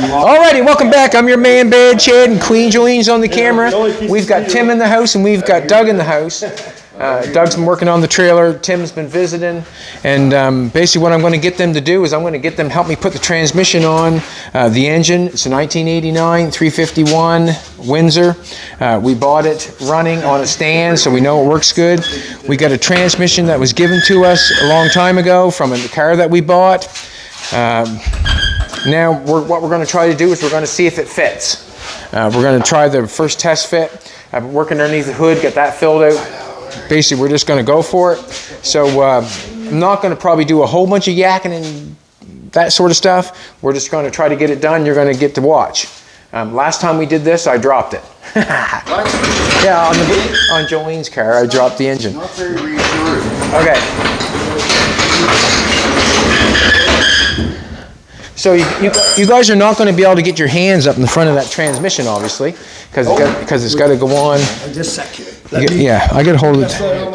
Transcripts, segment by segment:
Alrighty, welcome back. I'm your man, Bad Chad, and Queen Jolene's on the camera. We've got Tim in the house, and we've got Doug in the house. Doug's been working on the trailer. Tim's been visiting, and basically what I'm going to get them to do is I'm going to get them to help me put the transmission on the engine. It's a 1989 351 Windsor. We bought it running on a stand, so we know it works good. We got a transmission that was given to us a long time ago from a car that we bought. Now, what we're going to try to do is we're going to see if it fits. We're going to try the first test fit. I've been working underneath the hood, get that filled out. Basically, we're just going to go for it. So I'm not going to probably do a whole bunch of yakking and that sort of stuff. We're just going to try to get it done. You're going to get to watch. Last time we did this, I dropped it. Yeah, on Jolene's car, I dropped the engine. Not very reassuring. Okay. So you guys are not going to be able to get your hands up in the front of that transmission, obviously, because it's got to go on. Just a second. Yeah, I got a hold of it. There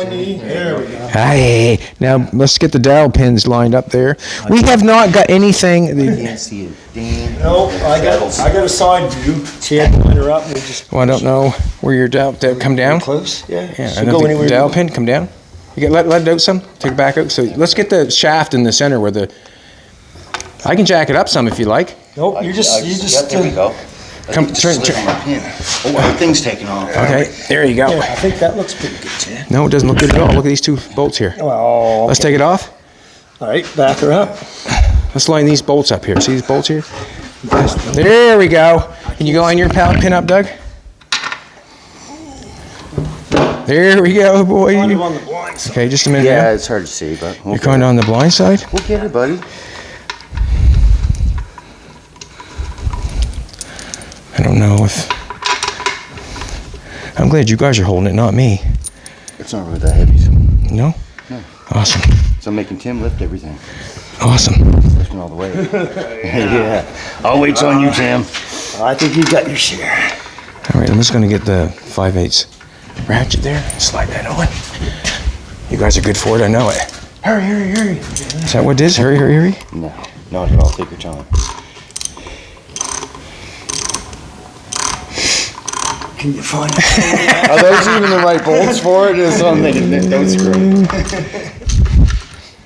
we go. Hey, now let's get the dowel pins lined up there. We have not got anything. I can't see it. Damn. No, I got a side view. Chad line her up and we just. Well, I don't know where your dowel come down. Close. Yeah. Yeah, So I don't go think anywhere the you dowel want. pin come down. You get let it out some. Take it back out. So let's get the shaft in the center where the. I can jack it up some if you like. Nope, you just. Yeah, there we go. Come, Turn turn. my pin. Oh, the thing's taking off. Okay, there you go. Yeah, I think that looks pretty good, Chad. No, it doesn't look good at all. Look at these two bolts here. Oh. Let's take it off. All right, back her up. Let's line these bolts up here. See these bolts here? There we go. Can you go line your pin up, Doug? There we go, boy. On the blind side. Okay, just a minute. Yeah, now. it's hard to see, but You're going on the blind side? we'll get it, buddy. I don't know if. I'm glad you guys are holding it, not me. It's not really that heavy. So. No? No. Awesome. So I'm making Tim lift everything. Awesome. Lifting all the way. Yeah. I'll wait on you, Tim. I think you got your share. All right, I'm just going to get the 5/8 ratchet there. Slide that on. You guys are good for it, I know it. Hurry, hurry, hurry. Is that what it is? Hurry, hurry, hurry? No, not at all. Take your time. Can you find it? Are those even the right bolts for it? Is I'm thinking, don't screw.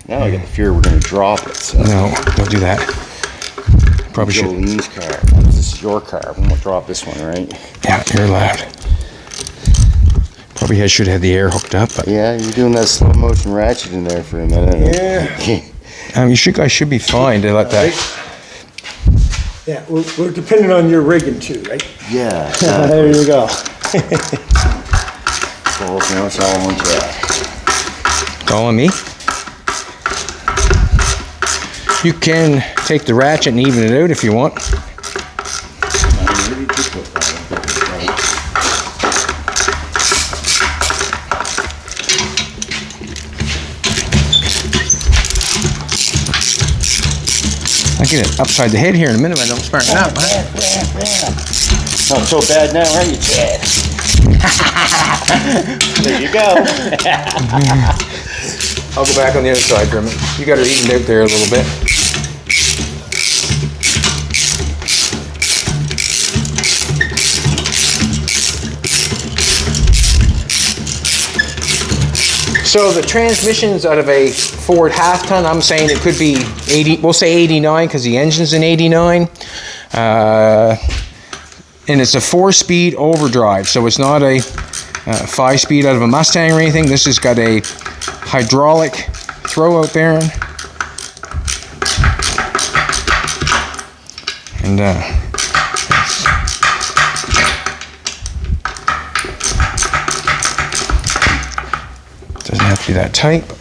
Now I got the fear we're going to drop it. So. No, don't do that. Probably should. Jolene's car. This is your car. We won't drop this one, right? Yeah, you're allowed. Probably I should have the air hooked up, but Yeah, you're doing that slow motion ratchet in there for a minute. Yeah. you guys should be fine to let that. Yeah, we're dependent on your rigging too, right? Yeah. There you go. Well, now it's all on Chad. It's all on me. You can take the ratchet and even it out if you want. I'll get it upside the head here in a minute. I don't spark it up. Not so bad now, are you, Chad? There you go. I'll go back on the other side for a minute. You got it evened out there a little bit. So the transmission's out of a Ford half-ton. I'm saying it could be 80, we'll say 89 because the engine's an 89. And it's a 4-speed overdrive, so it's not a 5-speed out of a Mustang or anything. This has got a hydraulic throw out there. And doesn't have to be that tight. But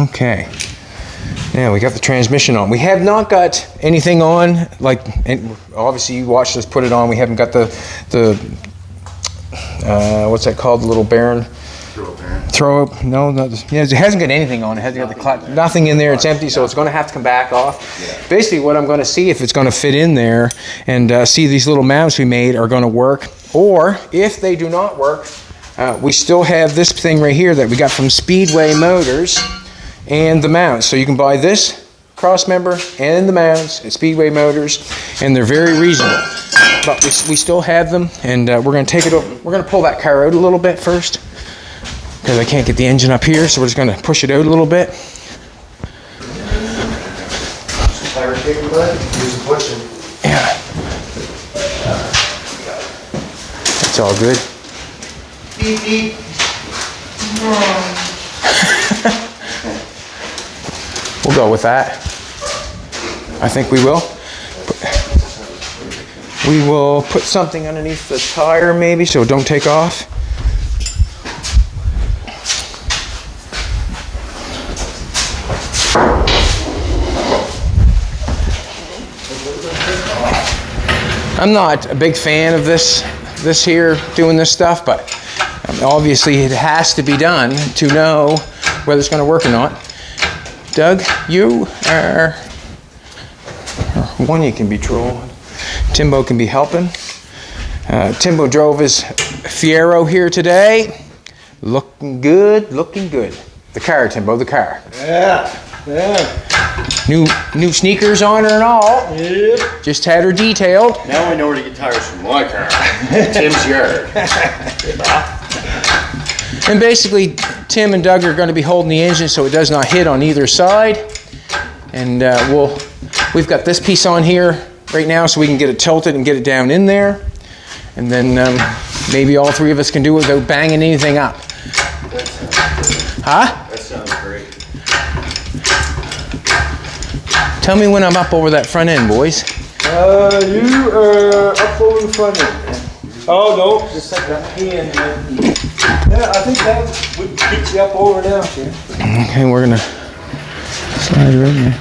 okay. Yeah, we got the transmission on. We have not got anything on, like, and obviously you watched us put it on. We haven't got the what's that called? The little bearing Throw up. No, it hasn't got anything on it. It hasn't got the nothing in there. It's empty, so it's going to have to come back off. Basically, what I'm going to see if it's going to fit in there, and see these little mounts we made are going to work. Or if they do not work, we still have this thing right here that we got from Speedway Motors, and the mounts. So you can buy this cross member and the mounts at Speedway Motors, and they're very reasonable. But we still have them, and we're going to take it over. We're going to pull that car out a little bit first, because I can't get the engine up here, so we're just going to push it out a little bit. Yeah. It's all good. We'll go with that. I think we will. We will put something underneath the tire maybe so it don't take off. I'm not a big fan of this here, doing this stuff, but obviously it has to be done to know whether it's going to work or not. Doug, you are one you can be trolling. Timbo can be helping. Timbo drove his Fiero here today. Looking good, looking good. The car, Timbo, the car. Yeah, yeah. New sneakers on her and all. Yep. Just had her detailed. Now I know where to get tires from my car. Tim's yard. And basically, Tim and Doug are going to be holding the engine so it does not hit on either side. And we've got this piece on here right now so we can get it tilted and get it down in there. And then maybe all three of us can do it without banging anything up. Huh? That sounds great. Tell me when I'm up over that front end, boys. You are up over the front end. Oh, no, just like that hand. Yeah, I think that would get you up over now, Tim. Okay, we're going to slide her in there.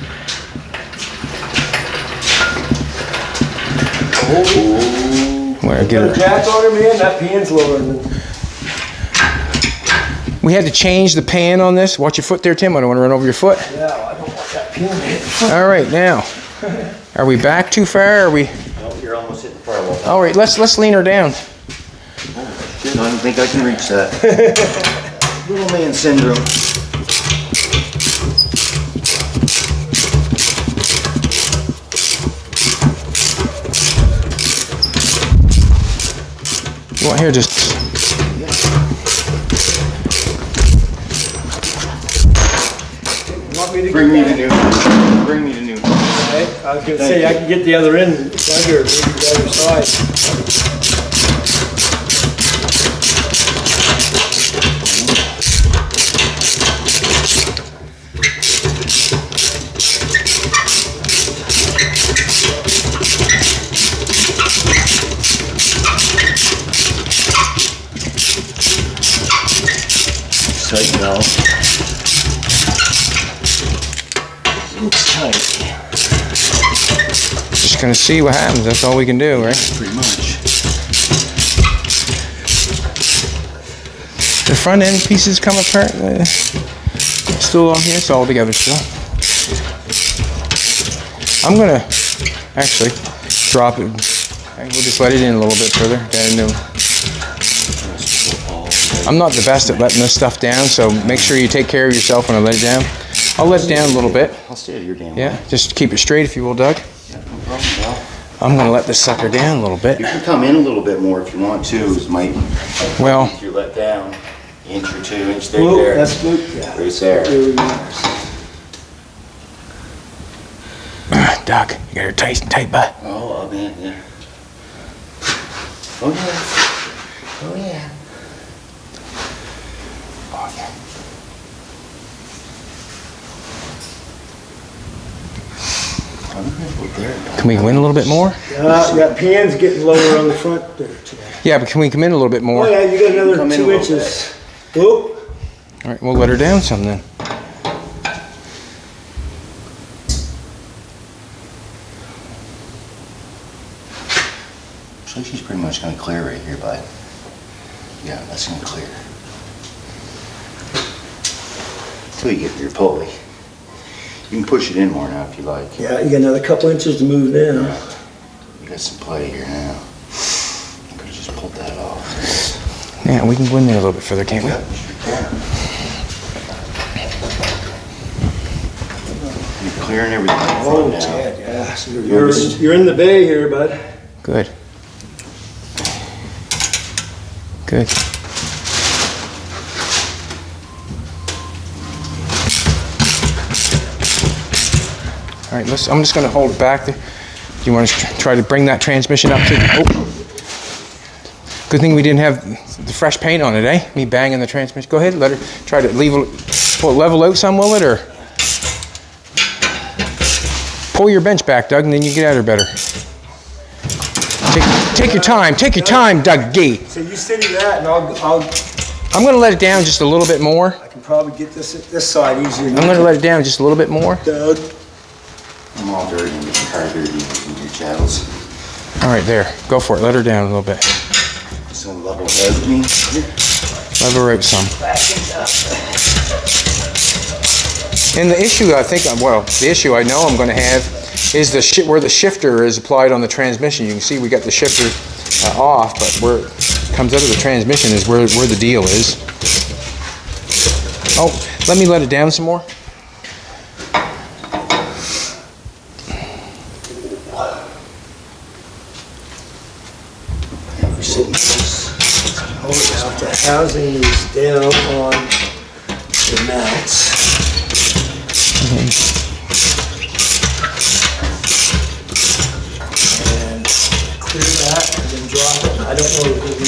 Where I get Got a her. jack on her, man, that pan's lower than... We had to change the pan on this. Watch your foot there, Tim. I don't want to run over your foot. Yeah, I don't want that pan to hit. All right, now, are we back too far? Are we? No, you're almost hitting the firewall. All right, let's lean her down. I don't think I can reach that. Little man syndrome. You want here, just Want me to Bring me get the new. Bring me the new. that? I was gonna say, I can get the other end, under, maybe the other side. Tight now. Looks tight. just gonna see what happens. That's all we can do, right? Pretty much. The front end pieces come apart. Still on here, it's all together still. I'm gonna actually drop it. We'll just let it in a little bit further. I'm not the best at letting this stuff down, so make sure you take care of yourself when I let it down. I'll let it down a little bit. I'll stay at your damn Yeah, way. just keep it straight if you will, Doug. Yeah, no problem, pal. I'm gonna let this sucker down a little bit. You can come in a little bit more if you want to. It might. Well, If you let down, inch or 2 inch there. Well, there. that's good, yeah. Right there. There we go. Doug, you got her tight butt. Oh, man, yeah. Oh, yeah. Oh, yeah. Can we win a little bit more? That pan's getting lower on the front there today. Yeah, but can we come in a little bit Oh more? yeah, you got another Come in a 2 little inches. Whoop. All right, we'll let her down some then. So she's pretty much gonna clear right here, bud. Yeah, that's gonna clear. Until you get your pulley. You can push it in more now if you like. Yeah, you got another couple inches to move now. You got some play here now. I could have just pulled that off. Yeah, we can go in there a little bit further, can't we? Yeah, sure can. You're clearing everything up Oh, now. Chad, yeah. So you're in the bay here, bud. Good. Good. All right, I'm just going to hold it back there. Do you want to try to bring that transmission up to? Oh. Good thing we didn't have the fresh paint on it, eh? Me banging the transmission. Go ahead, let her try to pull it level out some, will it, or pull your bench back, Doug, and then you get at her better. Take your time. Take your time, Doug G. So you steady that, and I'll I'm going to let it down just a little bit more. I can probably get this side easier. I'm going to let it down just a little bit more. Doug. I'm all dirty and your car dirty in your chattels. All right, there. Go for it. Let her down a little bit. Just gonna level it out with me. Let her out some. And the issue I think, the issue I know I'm going to have is where the shifter is applied on the transmission. You can see we got the shifter off, but where it comes out of the transmission is where the deal is. Oh, let me let it down some more. The housing is down on the mats. And clear that and then drop it. I don't know if it'll be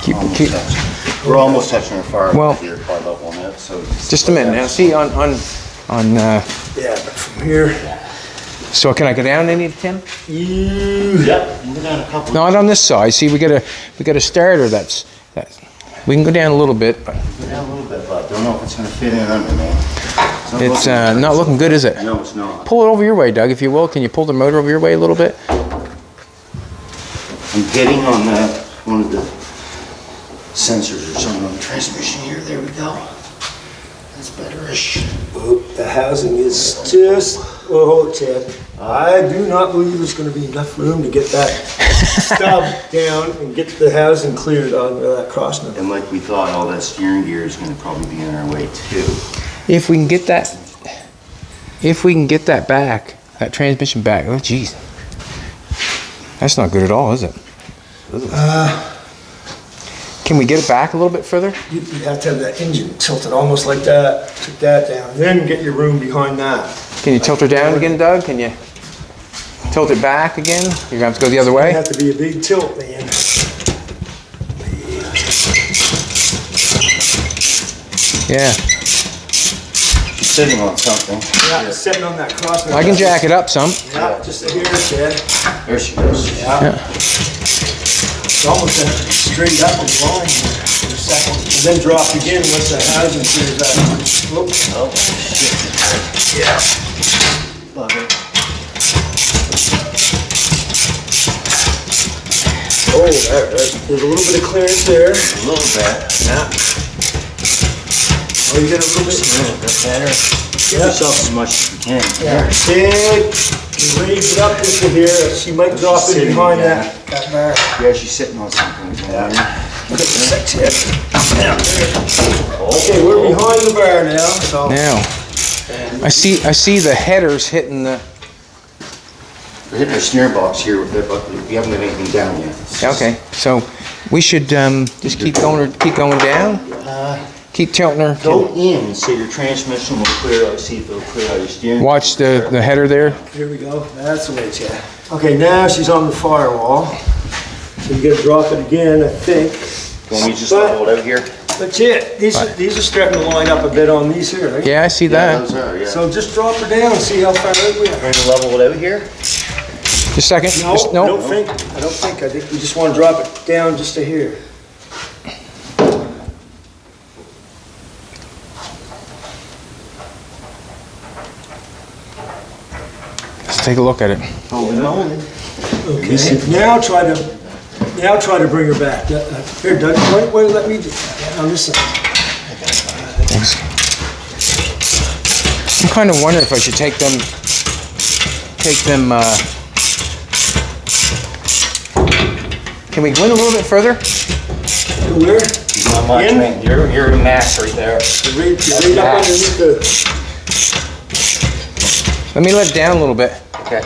Keep. We're almost touching our far Well, here, far level on that. So just a minute now. See on. yeah, but from here. So can I go down any, Tim? Yep, you can go down a couple. Not on this side. See, we got a starter that's. We can go down a little bit, but Go down a little bit, but don't know if it's gonna fit in under, man. it's not looking good, is it? No, it's not. Pull it over your way, Doug, if you will. Can you pull the motor over your way a little bit? I'm getting on one of the sensors or something on the transmission here. There we go. That's better-ish. The housing is just, oh, Chad, I do not believe there's going to be enough room to get that stub down and get the housing cleared on that crossnut. And like we thought, all that steering gear is gonna probably be in our way too. If we can get that back, that transmission back. Oh, geez, that's not good at all, is it? Can we get it back a little bit further? You have to have that engine tilted almost like that, took that down, then get your room behind that. Can you tilt her down again, Doug? Can you tilt it back again? You're gonna have to go the other It way? have to be a big tilt, man. Yeah. She's sitting on something. Yeah, sitting on that crossnut. I can jack it up some. Yeah, just here, Chad. There she goes. Yeah. It's almost straight up and line here for a second, and then drop again once the housing clears out. Oops. Oh, shit. Yeah. Bugger. Oh, there's a little bit of clearance there. A little bit. Yeah. Oh, you got a little bit. A little bit better. Give Yeah. yourself as much as you can. Yeah. Big. You raise it up just to here. She might drop it sitting, behind yeah. that bar. Yeah, she's sitting on something. Yeah. Six hit. Yeah. Okay, we're behind the bar now, so. Now, I see the headers hitting the. We're hitting our snare box here, but we haven't got anything down yet. Okay, so we should just keep going down. Keep tilting her. Go in, so your transmission will clear out, see if it'll clear out your steering. Watch the header there. Here we go. That's the way, Chad. Okay, now she's on the firewall. So you gotta drop it again, I think. Want me to just level it out here? That's it. These are starting to line up a bit on these here, right? Yeah, I see Yeah, that. those are, yeah. So just drop her down and see how far out we are. Trying to level it out here? Just a second. No, Just, I don't think. I think we just want to drop it down just to here. Let's take a look at it. Oh, no. Okay. Now try to Now try to bring her back. Here, Doug, why let me on this side? Thanks. I'm kind of wondering if I should take them, can we go in a little bit further? Where? Not much, In? man. You're a max right there. You're right up underneath the... Let me let it down a little bit. Okay.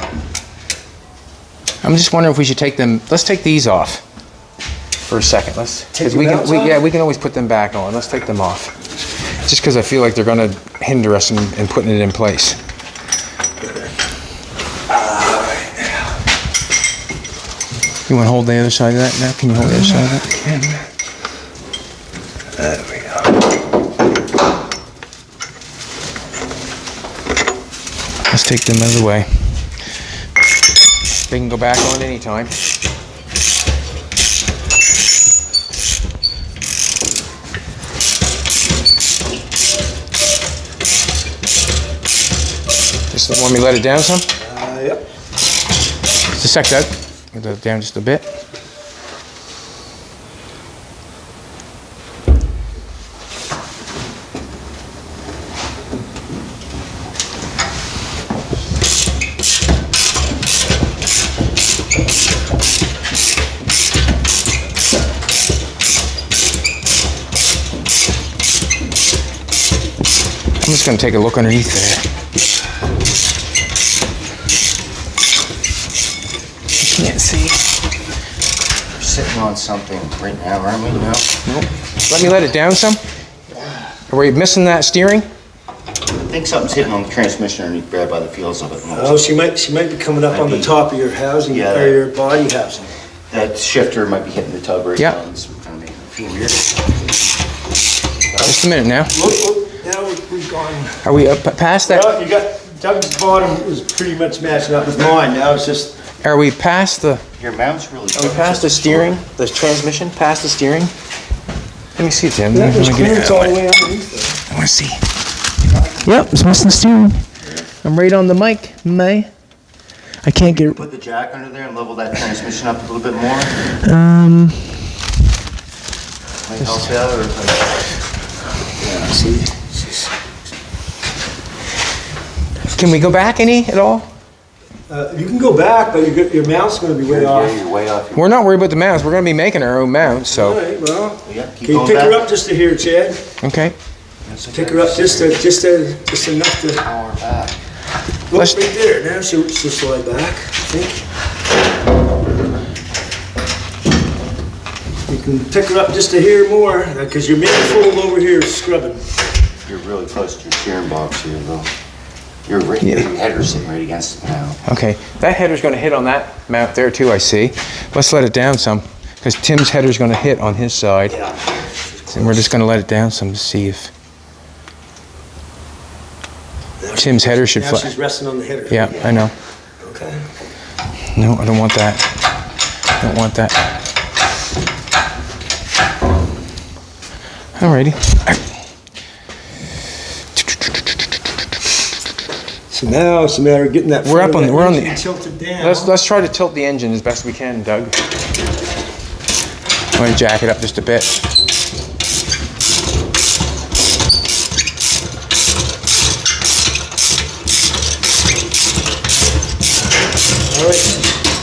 I'm just wondering if we should take them, let's take these off for a second. Take the mounts off? Yeah, we can always put them back on. Let's take them off. Just because I feel like they're going to hinder us in putting it in place. You want to hold the other side of that now? Can you hold the other side of that? There we go. Let's take them out of the way. They can go back on anytime. Just want me to let it down some? Yep. Just a sec, Doug. Let it down just a bit. I'm just going to take a look underneath there. Can't see. We're sitting on something right now, aren't we? No. Nope. Let me let it down some. Are we missing that steering? I think something's hitting on the transmission underneath there by the feels of it. Oh, she might be coming up on the top of your housing, Yeah. or your body housing. That shifter might be hitting the tub right Yeah. now. It's kind of making it feel weird. Just a minute now. Look, now we've gone. Are we up past that? Well, you got, Doug's bottom is pretty much matching up with mine. Now it's just, Are we past the? Your mount's really Are we past the steering? The transmission? Past the steering? Let me see, Tim. that was Let me get clearance it. all the way underneath there. I want to see. Yep, it's missing the steering. I'm right on the mic, May. I can't get. Put the jack under there and level that transmission up a little bit more. Might help you out, or Yeah, see. Can we go back any at all? You can go back, but your mount's going to be way off. you're way off. We're not worried about the mounts. We're going to be making our own mounts, All so right, well, Yeah, keep can you going pick her back. up just to here, Chad? okay. Pick her up just enough to. Power back. Look Let's- right there. Now she'll slide back, I think. You can pick her up just to here more, because your main fold over here is scrubbing. You're really close to your steering box here, though. Your Yeah. header's sitting right against it now. Okay, that header's going to hit on that mount there too, I see. Let's let it down some, because Tim's header's going to hit on his side. Yeah. And we're just going to let it down some to see if Tim's header should Now fly. she's resting on the header. Yeah, I know. Okay. No, I don't want that. I don't want that. Alrighty. So now it's a matter of getting that. We're up on the- we're on the- engine tilted down. Let's try to tilt the engine as best we can, Doug. I'm going to jack it up just a bit. All right.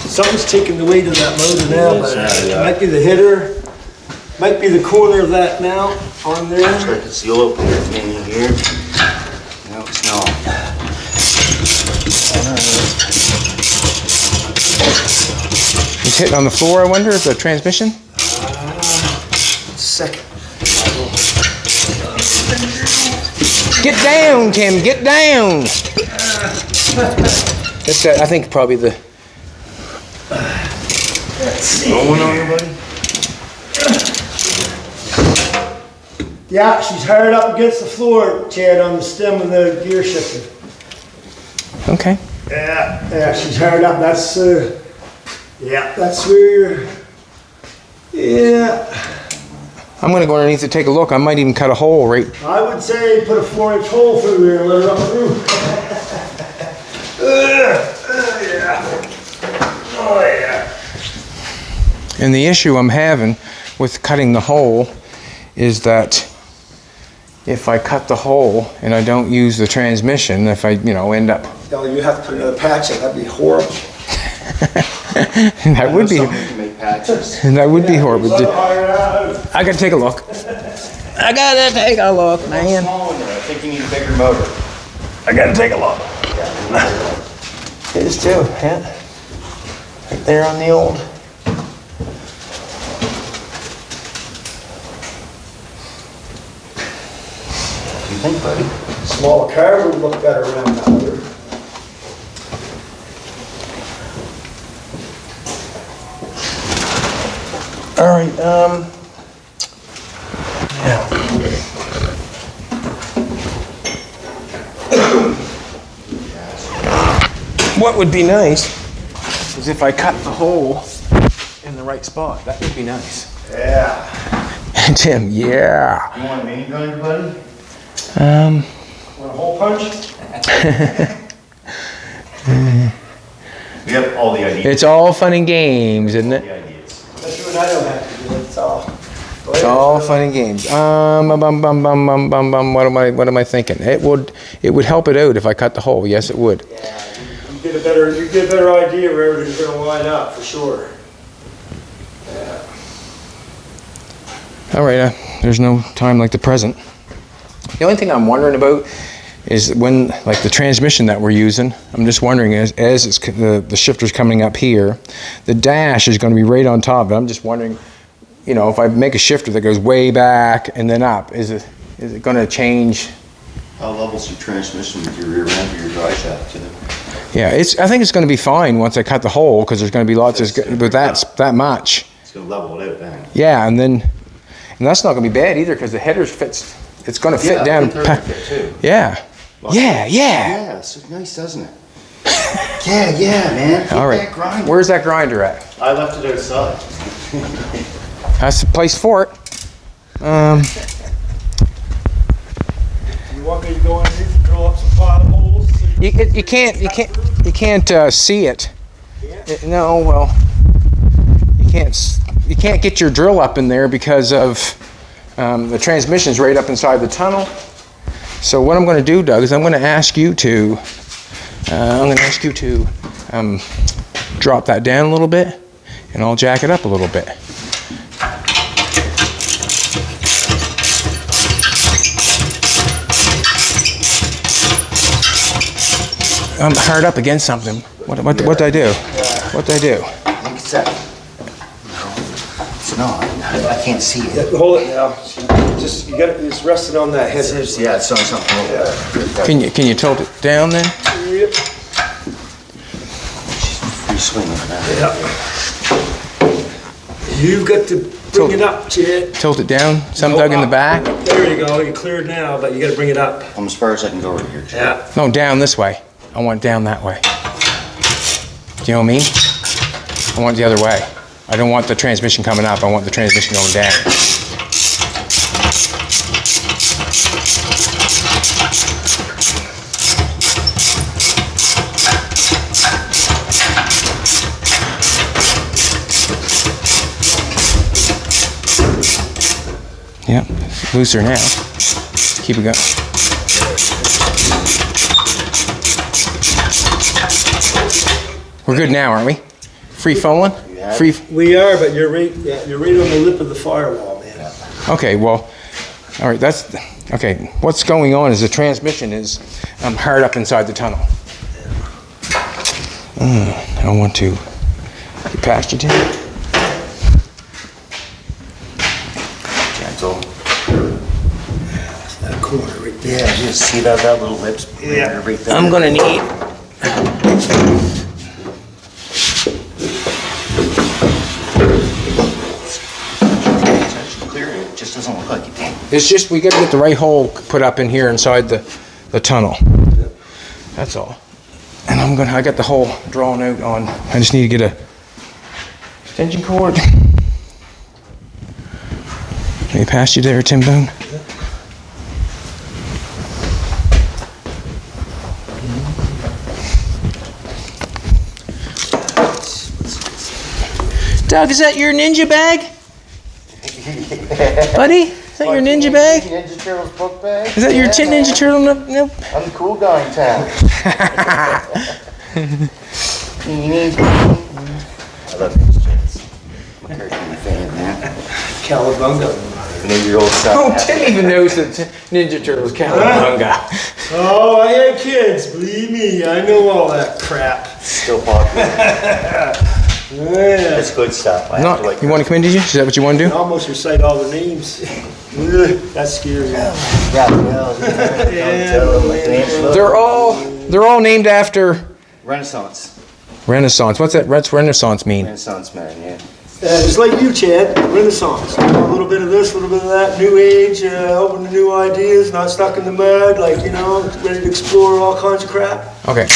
Something's taking the weight of that motor now, but it yeah. might be the header, might be the corner of that mount on there. Try to seal open your thing here. No, it's not. It's hitting on the floor, I wonder, the transmission? Second. Get down, Tim, get down! That's that, I think probably the... Going on here, buddy? Yeah, she's hard up against the floor, Chad, on the stem of the gear shifter. Okay. Yeah, she's hard up. That's that's where you're. Yeah, I'm going to go underneath to take a look. I might even cut a hole right... I would say put a 4-inch hole through there and let it up through. Yeah. Oh yeah. And the issue I'm having with cutting the hole is that if I cut the hole and I don't use the transmission, if I, you know, end up... No, you have to put another patch in. That'd be horrible. That would be... Somebody can make patches. And that would be horrible. I I gotta take a look. I gotta take a look, man. Small one there. I think you need a bigger motor. I gotta take a look. It is too, yeah. Right there on the old. What do you think, buddy? Smaller car would look better around that motor. All right, yeah. What would be nice is if I cut the hole in the right spot. That would be nice. Yeah. Tim, yeah. You want a mini grinder, buddy? Want a hole punch? We have all the ideas. It's all fun and games, isn't it? The ideas. That's what I don't have to do. It's all. It's all fun and games. What am I thinking? It would help it out if I cut the hole. Yes, it would. Yeah, you get a better idea where everything's going to line up for sure. Yeah. All right, there's no time like the present. The only thing I'm wondering about is when, like the transmission that we're using, I'm just wondering as it's, the shifter's coming up here, the dash is going to be right on top of it. I'm just wondering, you know, if I make a shifter that goes way back and then up, is it going to change? How level's your transmission with your rear end or your dry shaft to them? Yeah, I think it's going to be fine once I cut the hole because there's going to be lots of, but that's that much. It's going to level it out then. Yeah, and that's not going to be bad either because the header fits. It's going to fit down. Fit too. Yeah. Yeah. Yeah, it's nice, doesn't it? yeah, man. Get All right. that grinder. Where's that grinder at? I left it outside. That's the place for it. You want me to go underneath and drill up some potholes? So You can't see it. No, well, you can't get your drill up in there because of the transmission's right up inside the tunnel. So what I'm going to do, Doug, is I'm going to ask you to drop that down a little bit, and I'll jack it up a little bit. I'm hard up against something. What did I do? What did I do? I think it's that. No, I can't see it. Yeah, hold it now. Just you got it's resting on that head. Yeah, it's on something over there. Can you tilt it down then? Yep. She's free swinging now. Yeah. You've got to bring it up, Chad. Tilt it down. Some Go Doug in the up. back. There you go. You're cleared now, but you got to bring it up. I'm as far as I can go right here, Chad. Yeah. No, down this way. I want it down that way. Do you know what I mean? I want it the other way. I don't want the transmission coming up. I want the transmission going down. Yep, looser now. Keep it going. We're good now, aren't we? Free falling? Free. We are, but you're right on the lip of the firewall, man. Okay, well, all right. That's okay. What's going on is the transmission is hard up inside the tunnel. I want to get past you, Tim. Gentle. That corner right there. Yeah, you see that little lips? Yeah. Right there. I'm gonna need. It just doesn't look like it. It's just we got to get the right hole put up in here inside the tunnel. That's all. And I got the hole drawn out on. I just need to get a extension cord. Let me pass you there, Tim Boone. Doug, is that your ninja bag? Buddy? Is that your ninja bag? Ninja Turtles book bag? Is that your Ninja Turtle? Nope. I'm the cool guy in town. I love these chins. I'm a cartoon fan, man. Cowabunga. Name your old son. Oh, Tim even knows that Ninja Turtles Cowabunga. Oh, I had kids. Believe me, I know all that crap. Still popular. Yeah. It's good stuff. I have to like You want to come in, did you? Is that what you want to I do? almost recite all the names. That scares me. They're all named after Renaissance. Renaissance. What's that? What's Renaissance mean? Renaissance man, yeah. Just like you, Chad, Renaissance. A little bit of this, a little bit of that, new age, open to new ideas, not stuck in the mud, like, you know, ready to explore all kinds of crap. Okay.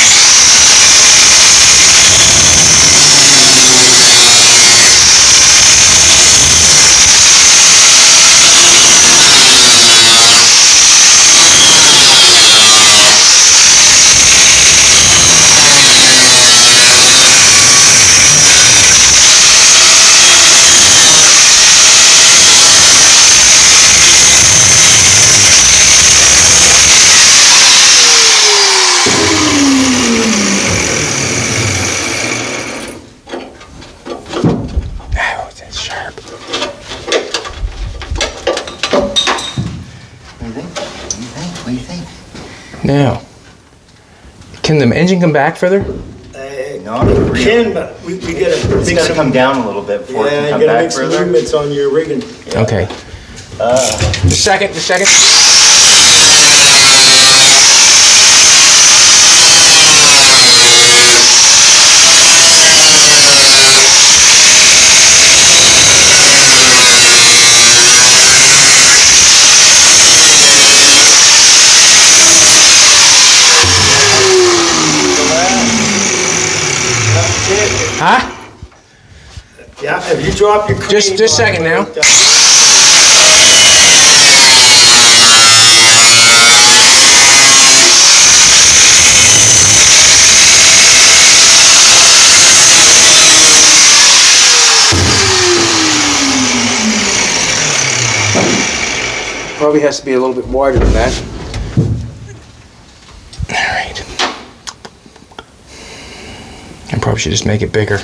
What do you think? Now, can the engine come back further? Not really. Can, but we gotta It's make got to some, come down a little bit before it yeah, can you come gotta back make some further. movements on your rigging. Okay. Just a second. Huh? Yeah, if you drop your crane Just a second now. Probably has to be a little bit wider than that. All right. I probably should just make it bigger.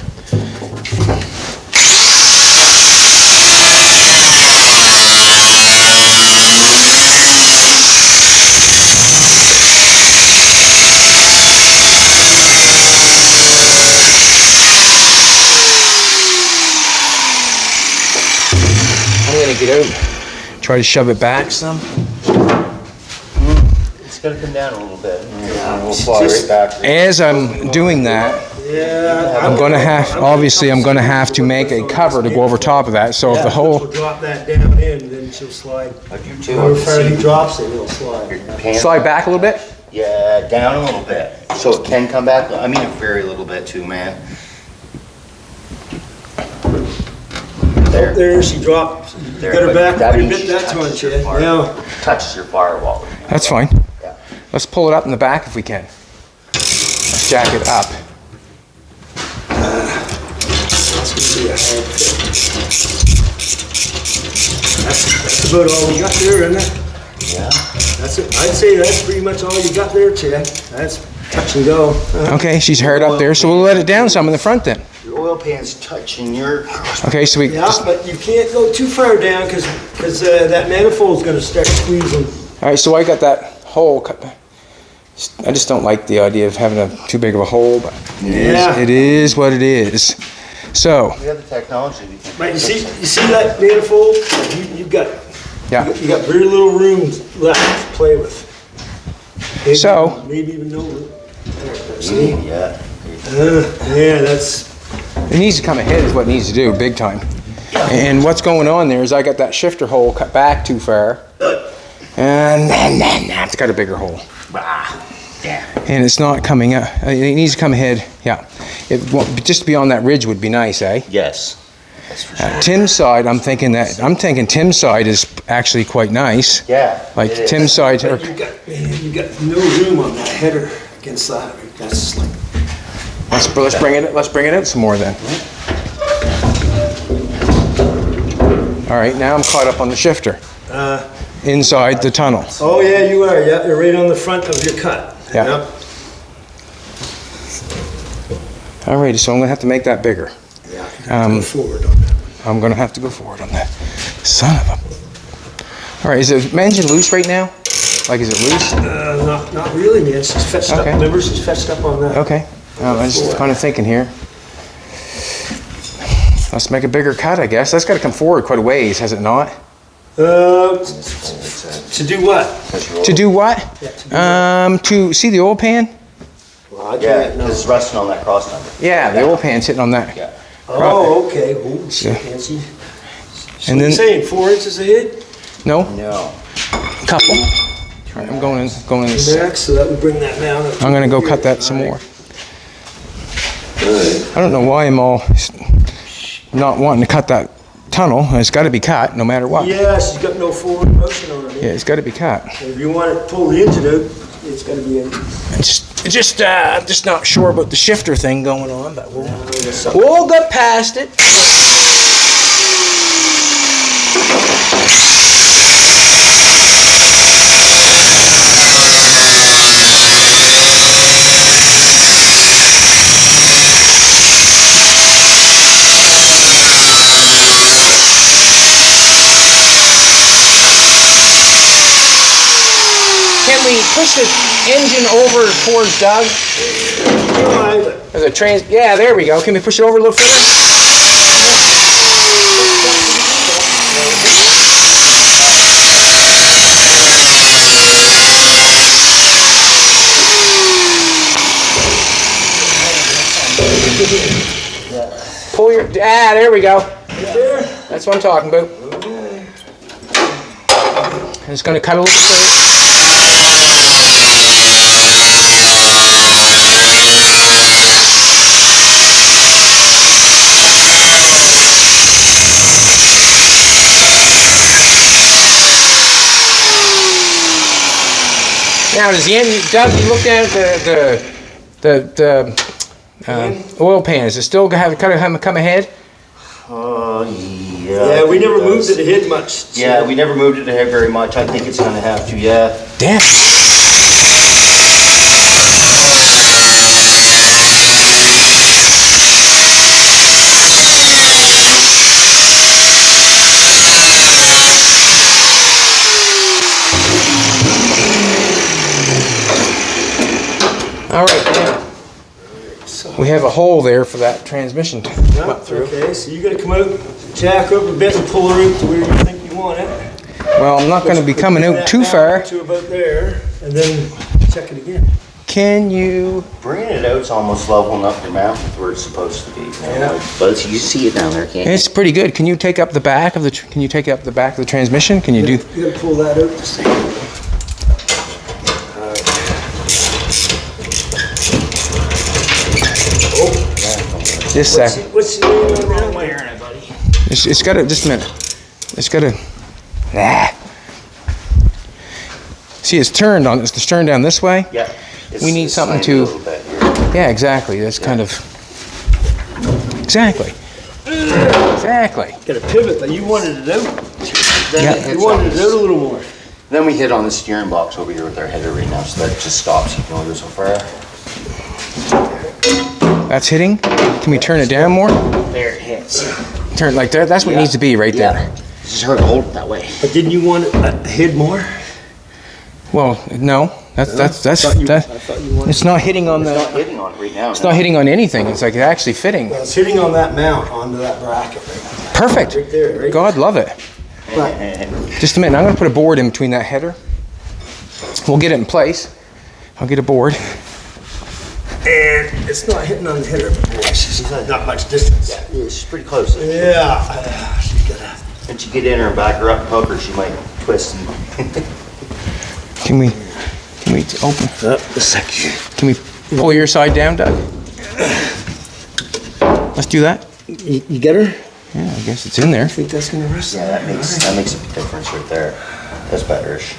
I'm gonna get out, try to shove it back some. It's got to come down a little bit. And we'll fly right back. As I'm doing that, Yeah. I'm gonna have to make a cover to go over top of that. So if the She'll whole drop that down in, then she'll slide. I do too. However far he drops it, it'll slide. slide back a little bit. Yeah, down a little bit. So it can come back. I mean, a very little bit too, man. There. There, she dropped. You There, got her but back that quite a means bit, she that's touches one, your Chad. fire. Now, Touches your firewall. That's fine. Yeah. Let's pull it up in the back if we can. Let's jack it up. that's gonna be a hard fit. That's about all we got there, isn't it? Yeah. That's it. I'd say that's pretty much all you got there, Chad. That's touch and go. Okay, she's hard up there, so we'll let it down some in the front then. Your oil pan's touching your. Okay, so we Yeah, just, but you can't go too far down because that manifold's gonna start squeezing. all right, so I got that hole cut. I just don't like the idea of having too big of a hole, but Yeah. it is what it is. So, We have the technology. We can But you see that manifold? You've got yeah. you got very little room left to play with. Maybe, So- maybe even no room. There, see? Yeah. Yeah, that's It needs to come ahead is what it needs to do, big time. And what's going on there is I got that shifter hole cut back too far. And then it's got a bigger hole. Yeah. And it's not coming up. It needs to come ahead. Yeah. Just beyond that ridge would be nice, eh? Yes. That's for sure. Tim's side, I'm thinking Tim's side is actually quite nice. Yeah. Like it is. Tim's side, or, you got no room on that header against that. That's like let's bring it out some more then. All right, now I'm caught up on the shifter. Inside the tunnel. Oh yeah, you are. Yeah, you're right on the front of your cut. Yeah. Yep. All right, so I'm gonna have to make that bigger. Yeah. Go forward on that. I'm gonna have to go forward on that. Son of a. All right, is the engine loose right now? Like, is it loose? Not really, man. She's fetched up. Okay. Remember, she's fetched up on that. Okay. I was just kind of thinking here. Let's make a bigger cut, I guess. That's got to come forward quite a ways, has it not? To do what? To do what? Yeah, to do what? To see the oil pan? Well, I Yeah, can't know. it's resting on that cross number. Yeah, the oil pan's sitting on that. Yeah. Oh, okay. Oh, shit, Yeah. Nancy. So And you're then- saying 4 inches ahead? No, No. couple. All right, I'm going in this. Max, so that would bring that down. I'm gonna go cut that some more. I don't know why I'm all not wanting to cut that tunnel. It's got to be cut no matter what. Yeah, she's got no forward motion on her. Yeah, it's got to be cut. If you want to pull the engine out, it's got to be in. I'm just not sure about the shifter thing going on, but we'll get past it. Can we push the engine over towards Doug? There's a train. Yeah, there we go. Can we push it over a little further? Pull your. There we go. That's what I'm talking about. And it's going to cut a little further. Now, does the engine, Doug, you look down at the oil pan, does it still have come ahead? Yeah, we never moved it ahead much. Yeah, we never moved it ahead very much. I think it's gonna have to, yeah. Damn. All right, now we have a hole there for that transmission to come up through. Okay, so you gotta come out, jack up a bit and pull her out to where you think you want it. Well, I'm not going to be coming out too far. To about there, and then check it again. Can you? Bringing it out's almost leveling up your mount with where it's supposed to be. Yeah. But you see it down there, can't you? It's pretty good. Can you take up the back of the? Can you take up the back of the transmission? Can you do? You gotta pull that out to see. This sec. What's the name on that one? It's got to. Just a minute. It's got to. See, it's turned on. It's turned down this way. Yeah. We need It's something tiny a to- little bit here. Yeah, exactly. That's kind of. Exactly. Exactly. Got a pivot, but you wanted it out. Yeah. You wanted it out a little more. Then we hit on the steering box over here with our header right now, so that just stops. You can only go so far. That's hitting. Can we turn it down more? There it hits. Turn it like that. That's what it needs to be right there. It's just hard to hold it that way. But didn't you want it ahead more? Well, no. That's I thought you wanted. It's not hitting on It's the. not hitting on it right now. It's not hitting on anything. It's like it's actually fitting. Well, it's hitting on that mount onto that bracket right Perfect. there, right? God love it. Just a minute. I'm going to put a board in between that header. We'll get it in place. I'll get a board. And it's not hitting on the header, but boy, she's not much distance. Yeah, she's pretty close. Yeah. She's got a. Once you get in her and back her up and hook her, she might twist and Can we open? A second. Can we pull your side down, Doug? Let's do that. You get her? Yeah, I guess it's in there. I think that's gonna rest. yeah, that makes a big difference right there. That's better-ish.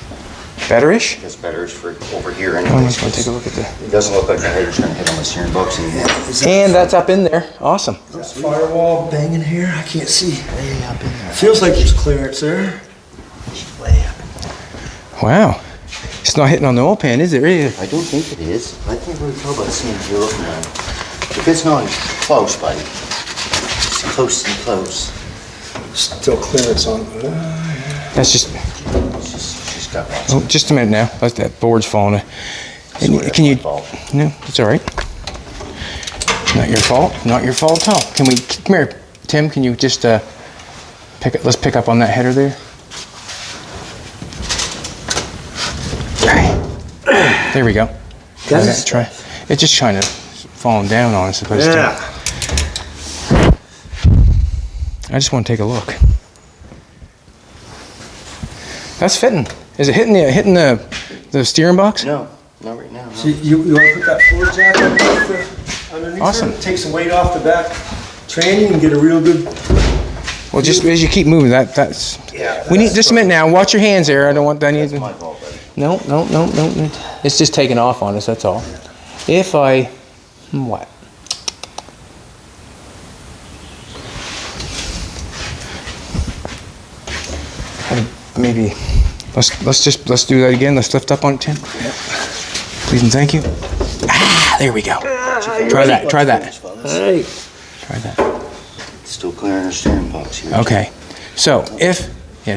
Better-ish? It's better for over here I'm anyways. just gonna take a look at the. It doesn't look like the header's gonna hit on the steering box anymore. And that's up in there. Awesome. Is that firewall banging here? I can't see. Way up in there. Feels like there's clearance there. Way up in there. Wow. It's not hitting on the oil pan, is it really? I don't think it is. I can't really tell by seeing if you're looking at it. If it's not close, buddy. It's close and close. Still clearance on. That's just. She's got lots. Oh, just a minute now. That board's falling. Sorry, Can you? that's my fault. No, it's all right. Not your fault. Not your fault at all. Can we? Come here, Tim. Can you just pick it? Let's pick up on that header there. There we go. Try. It's just trying to falling down on us. Supposed to. I just want to take a look. That's fitting. Is it hitting the steering box? No, not right now. No. So you want to put that floor jack underneath Awesome. her? Take some weight off the back tranny and get a real good. Well, just as you keep moving, that's. Yeah. We need just a minute now. Watch your hands there. I don't want that. That's my fault, buddy. No. It's just taking off on us. That's all. If I, what? Maybe. Let's do that again. Let's lift up on it, Tim. Please and thank you. Ah, there we go. Try that. Hey. Try that. Still clearing our steering box here. Okay. So as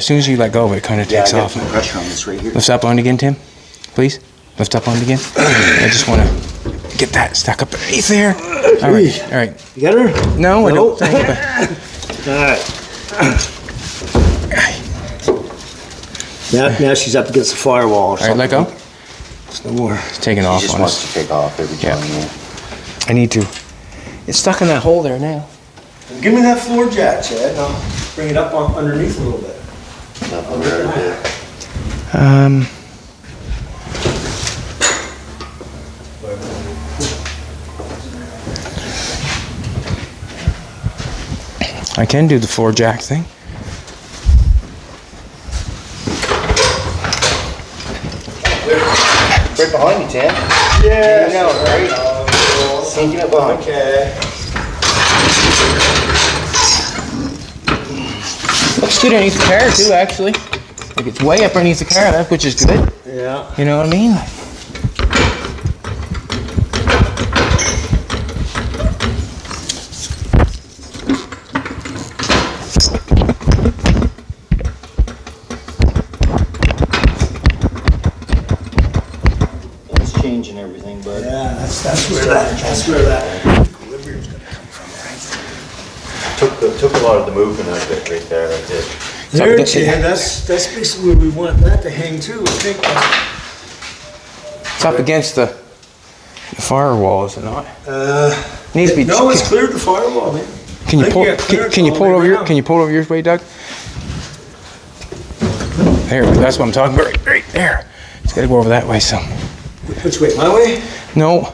soon as you let go of it, it kind of Yeah, takes I got off. some pressure on this right here. Lift up on it again, Tim. Please. Lift up on it again. I just want to get that stuck up underneath there. All right. You got her? No, I don't think. All right. Now she's up against the firewall. Or All right, let go. It's no more. It's taking She off just on wants us. to take off every time. Yeah. I need to. It's stuck in that hole there now. Give me that floor jack, Chad, and I'll bring it up underneath a little bit. Up there a bit. I can do the floor jack thing. Right behind you, Tim. Yeah. You know, right? Sinking it behind. Okay. Looks good underneath the car too, actually. Like it's way up underneath the car, which is good. Yeah. You know what I mean? It's changing everything, but Yeah, that's where that equilibrium's gonna come from, took a lot of the movement out of it right there. I did. There, Chad, that's basically where we want that to hang too. I think It's up against the firewall, is it not? Needs to be. no, it's cleared the firewall, man. Can you I think pull? you got clearance Can you all pull the way over your? around. Can you pull over yours way, Doug? There, that's what I'm talking about. Right there. It's got to go over that way. So. Which way? My way? No,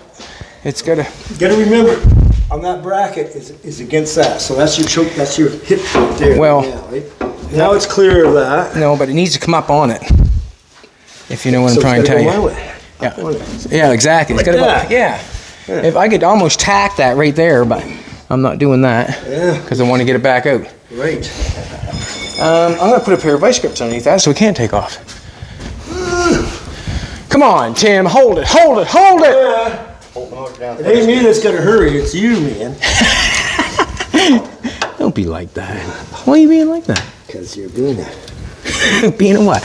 it's got to. You gotta remember, on that bracket is against that, so that's your choke, that's your hip right there. Well- now, right? Now it's clear of that. No, but it needs to come up on it. If you know what So I'm trying it's to tell gotta go you. my way. Yeah. On it. Yeah, exactly. It's Like gotta that. go. Yeah. If I could almost tack that right there, but I'm not doing that Yeah, because I want to get it back out. right. I'm gonna put a pair of vice grips underneath that so we can't take off. Come on, Tim, hold it, hold it, hold it. Yeah. Hold the motor down. It ain't me that's gotta hurry, it's you, man. Don't be like that. Why are you being like that? Because you're being Being a what?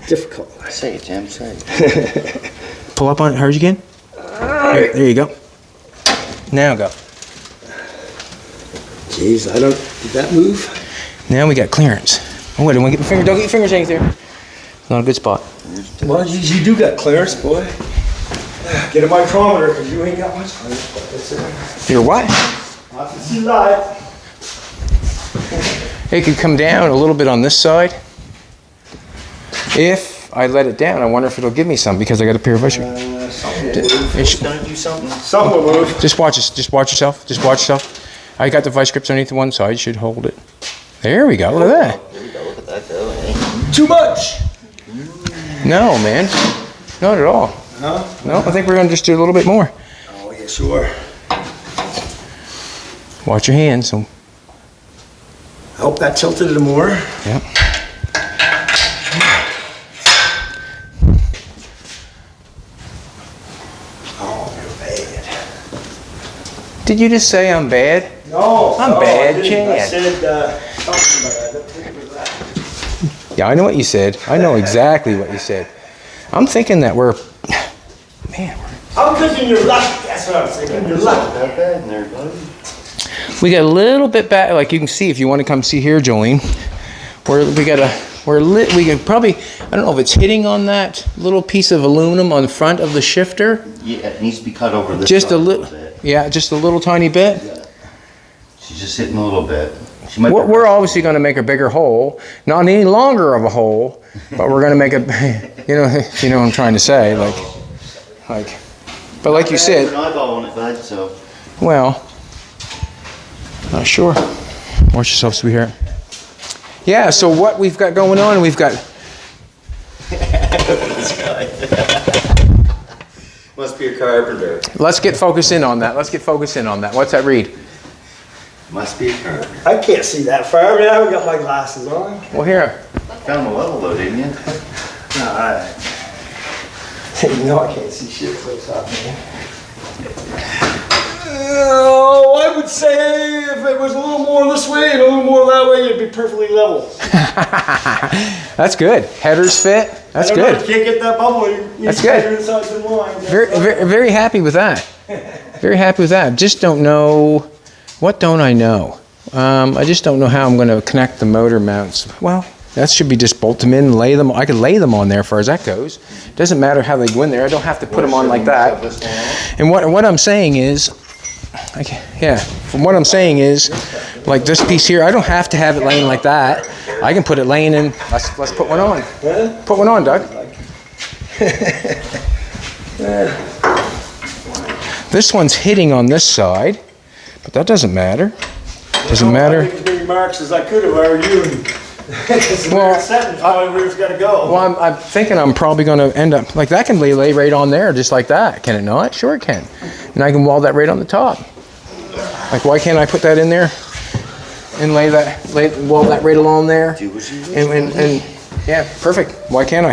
difficult. Say it, Tim. Say it. Pull up on it hard again. There you go. Now go. Jeez, did that move? Now we got clearance. Oh wait, don't get your fingers. Don't get your fingers anything there. Not a good spot. Well, you do got clearance, boy. Get a micrometer, because you ain't got much clearance, but that's it. You're what? I can see light. It could come down a little bit on this side. If I let it down, I wonder if it'll give me some because I got a pair of vice grips. Something will move. It sh- Gonna do something. Something will move. Just watch this. Just watch yourself. Just watch yourself. I got the vice grips underneath one side. Should hold it. There we go. Look at that. There we go. Look at that go, eh? Too much. No, man. Not at all. No? No, I think we're going to just do a little bit more. Oh, yeah, sure. Watch your hands. So, I hope that tilted it more. yeah. Oh, you're bad. Did you just say I'm bad? No, I'm no, bad, I didn't. Chad. I said, something like that. I don't think it was that. Yeah, I know what you said. I know exactly what you said. I'm thinking that we're, man, I'm thinking you're lucky. That's what I'm thinking. You're lucky. Not bad in there, buddy. we got a little bit back. Like you can see, if you want to come see here, Jolene, we can probably, I don't know if it's hitting on that little piece of aluminum on the front of the shifter. Yeah, it needs to be cut over this Just side a little, bit. yeah, just a little tiny bit. Yeah. She's just hitting a little bit. She might We're obviously going to make a bigger hole, not any longer of a hole, but we're going to make a, you know what I'm trying to say, like, but like you said, an eyeball on it, bud, so. well, not sure. Watch yourself, sweetheart. Yeah, so what we've got going on, we've got, This guy. Must be a carpenter. let's get focused in on that. Let's get focused in on that. What's that read? Must be a carpenter. I can't see that far. I mean, I haven't got my glasses on. Well, here. Found the level though, didn't you? Alright. You know I can't see shit close up, man. Oh, I would say if it was a little more this way and a little more that way, it'd be perfectly level. That's good. Headers fit. That's I don't know, good. you can't get that bubble. That's good. Inside the line. Very happy with that. Very happy with that. Just don't know. What don't I know? I just don't know how I'm going to connect the motor mounts. Well, that should be just bolt them in, lay them. I could lay them on there as far as that goes. Doesn't matter how they go in there. I don't have to put them on like that. And what I'm saying is, from what I'm saying is, like this piece here, I don't have to have it laying like that. I can put it laying in. Let's put one on. Put one on, Doug. This one's hitting on this side, but that doesn't matter. Doesn't matter. I make as many marks as I could if I were you. Well, Setting's probably where it's got to go. Well, I'm thinking I'm probably going to end up, like that can lay right on there just like that. Can it not? Sure it can. And I can weld that right on the top. Like why can't I put that in there and weld that right along there? And yeah, perfect. Why can't I?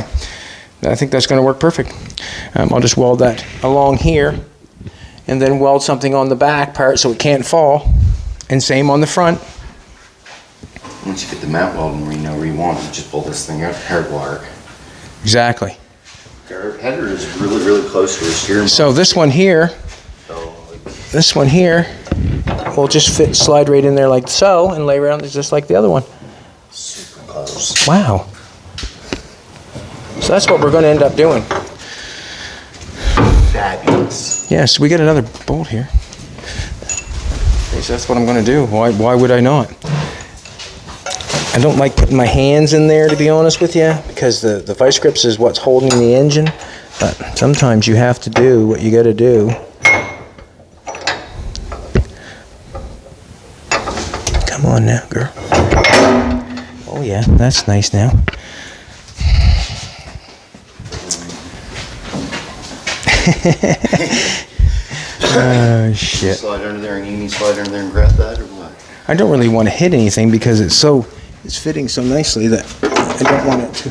I think that's going to work perfect. I'll just weld that along here and then weld something on the back part so it can't fall. And same on the front. Once you get the mount welding where you know where you want it, just pull this thing out, hardwire. Exactly. Our header is really, really close to the steering. So this one here, will just slide right in there like so, and lay right on just like the other one. Super close. Wow. So that's what we're going to end up doing. Fabulous. Yes, we get another bolt here. So that's what I'm going to do. Why would I not? I don't like putting my hands in there, to be honest with you, because the vice grips is what's holding the engine. But sometimes you have to do what you got to do. Come on now, girl. Oh yeah, that's nice now. Oh shit. Slide under there and you need to slide under there and grab that or what? I don't really want to hit anything because it's fitting so nicely that I don't want it to.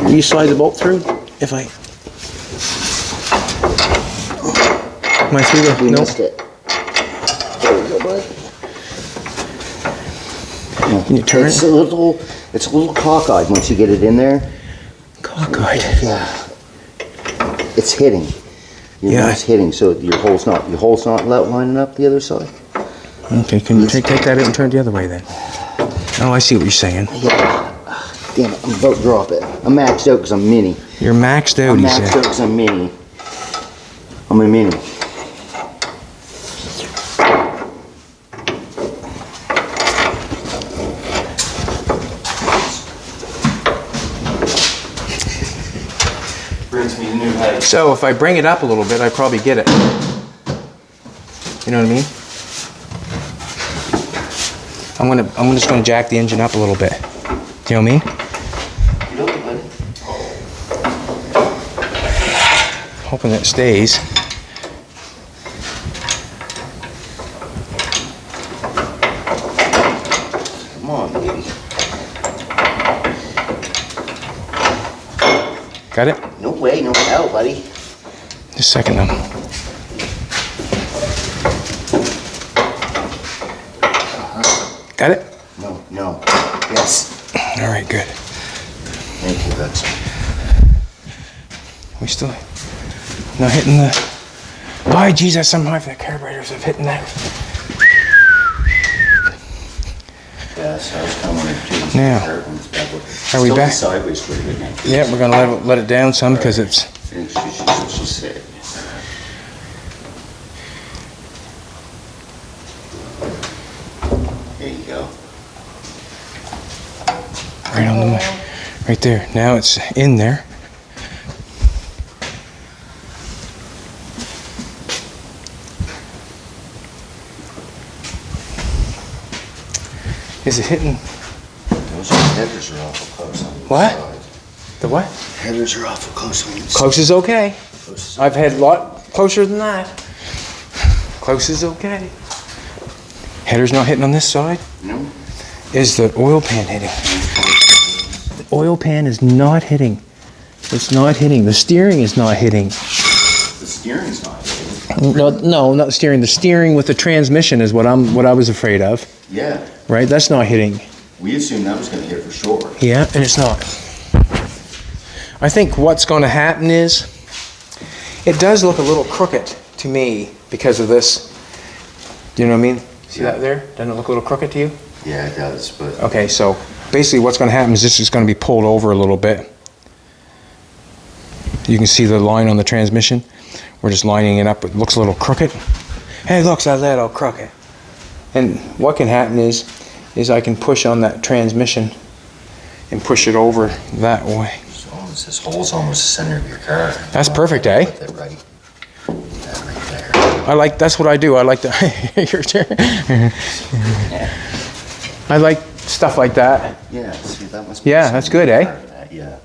Will you slide the bolt through? If I... Am I through the... We Nope. missed it. There we go, bud. Can you turn It's it? a little cockeyed once you get it in there. Cockeyed. Yeah. It's hitting. Yeah. It's hitting, so your hole's not lining up the other side. Okay, can you take that out and turn it the other way then? Oh, I see what you're saying. Yeah. Damn it, I'm about to drop it. I'm maxed out because I'm mini. You're maxed out, I'm he maxed said. out because I'm mini. I'm a mini. Brings me to new heights. So if I bring it up a little bit, I probably get it. You know what I mean? I'm just gonna jack the engine up a little bit. Do you know what I mean? You know, bud. hoping it stays. Come on, baby. Got it? No way, no hell, buddy. Just a second now. Got it? No, no. Yes. All right, good. Thank you, that's. We still not hitting the. Oh, geez, that's some high for the carburetors of hitting that. Yes, I was coming to Now, are we back? Sideways for a minute. Yeah, we're gonna let it down some because it's. And she said. There you go. Right on the, right there. Now it's in there. Is it hitting? Those headers are awful close on the What? side. The what? Headers are awful close on the side. Close is okay. Close is- I've had a lot closer than that. Close is okay. Header's not hitting on this side. No. Is the oil pan hitting? The oil pan is not hitting. It's not hitting. The steering is not hitting. The steering's not hitting. No, not the steering. The steering with the transmission is what I was afraid of. Yeah. Right? That's not hitting. We assumed that was going to hit for sure. Yeah, and it's not. I think what's going to happen is it does look a little crooked to me because of this. Do you know what I mean? See that there? Doesn't it look a little crooked to you? Yeah, it does, but Okay, so basically what's going to happen is this is going to be pulled over a little bit. You can see the line on the transmission. We're just lining it up. It looks a little crooked. Hey, looks a little crooked. And what can happen is I can push on that transmission and push it over that way. this hole's almost the center of your car. That's perfect, eh? Put that right there. That's what I do. I like the, I like stuff like that. Yeah, see, that must be Yeah, that's good, eh? that, yeah.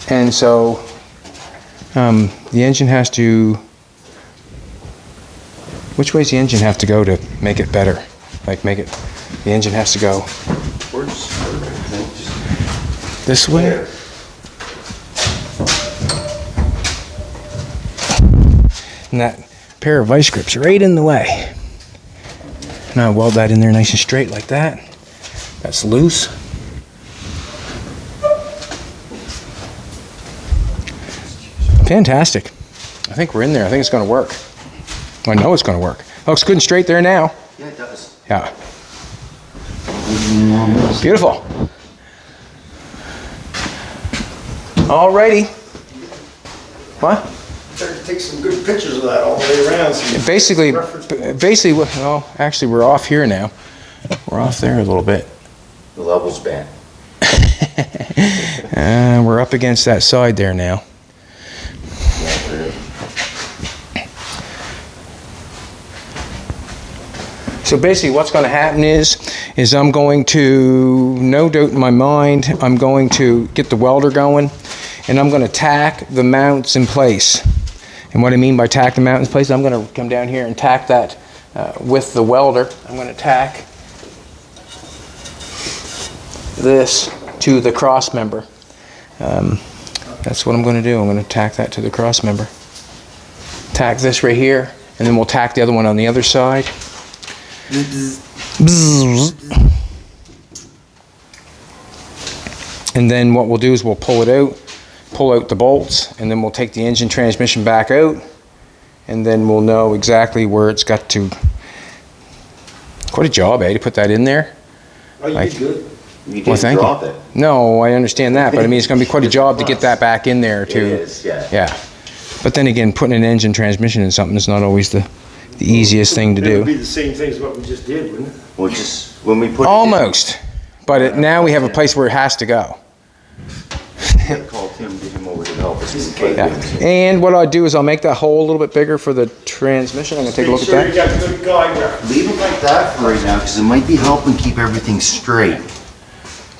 And so the engine has to, which way does the engine have to go to make it better? Like make it, the engine has to go this way? There. And that pair of vice grips right in the way. And I weld that in there nice and straight like that. That's loose. Fantastic. I think we're in there. I think it's going to work. I know it's going to work. Looks good and straight there now. Yeah, it does. Yeah. Beautiful. Alrighty. What? Take some good pictures of that all the way around. Basically, well, actually, we're off here now. We're off there a little bit. The level's bad. We're up against that side there now. So basically what's going to happen is I'm going to, no doubt in my mind, I'm going to get the welder going and I'm going to tack the mounts in place. And what I mean by tack the mounts in place, I'm going to come down here and tack that with the welder. I'm going to tack this to the cross member. That's what I'm going to do. I'm going to tack that to the cross member. Tack this right here, and then we'll tack the other one on the other side. And then what we'll do is we'll pull out the bolts, and then we'll take the engine transmission back out, and then we'll know exactly where it's got to. Quite a job, eh, to put that in there. Oh, you did good. You Well, didn't thank drop you. it. No, I understand that, but I mean, it's going to be quite a job to get that back in there It too. is, yeah. Yeah. But then again, putting an engine transmission in something is not always the easiest thing to It would be do. the same thing as what we just did, wouldn't it? Well, just when we put Almost. But now we have a place where it has to go. it in, call Tim, get him over to help us. Put it Yeah. in. And what I'll do is I'll make that hole a little bit bigger for the transmission. I'm going to take a look at Make sure that. you got good guide wire. Leave it like that for right now, because it might be helping keep everything straight.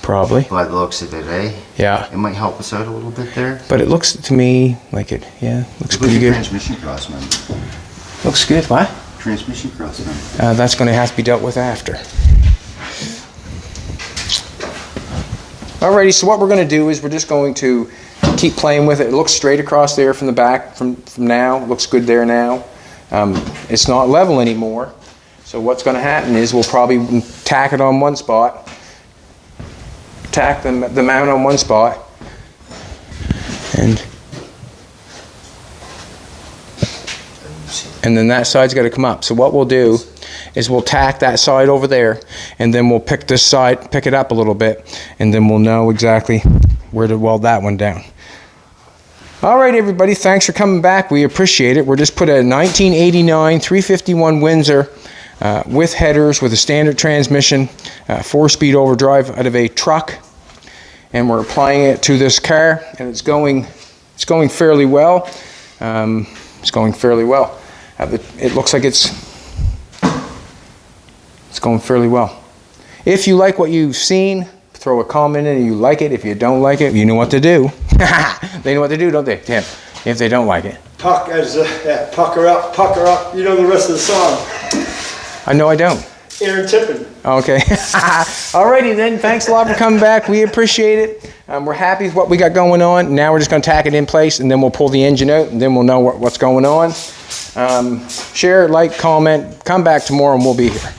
Probably. by the looks of it, eh? Yeah. It might help us out a little bit there. But it looks to me like it, yeah, looks What's pretty your good. transmission cross member? Looks good. What? Transmission cross member. That's going to have to be dealt with after. Alrighty, so what we're going to do is we're just going to keep playing with it. It looks straight across there from the back from now. It looks good there now. It's not level anymore. So what's going to happen is we'll probably tack it on one spot, tack the mount on one spot, and then that side's got to come up. So what we'll do is we'll tack that side over there, and then we'll pick this side, pick it up a little bit, and then we'll know exactly where to weld that one down. All right, everybody, thanks for coming back. We appreciate it. We're just put a 1989 351 Windsor with headers, with a standard transmission, 4-speed overdrive out of a truck, and we're applying it to this car, and it's going fairly well. It's going fairly well. It looks like it's going fairly well. If you like what you've seen, throw a comment in and you like it. If you don't like it, you know what to do. They know what to do, don't they, Tim? If they don't like it. Puck as pucker up, pucker up. You know the rest of the song. I know I don't. Aaron Tippin. Okay. Alrighty then. Thanks a lot for coming back. We appreciate it. We're happy with what we got going on. Now we're just going to tack it in place, and then we'll pull the engine out, and then we'll know what's going on. Share, like, comment. Come back tomorrow, and we'll be here.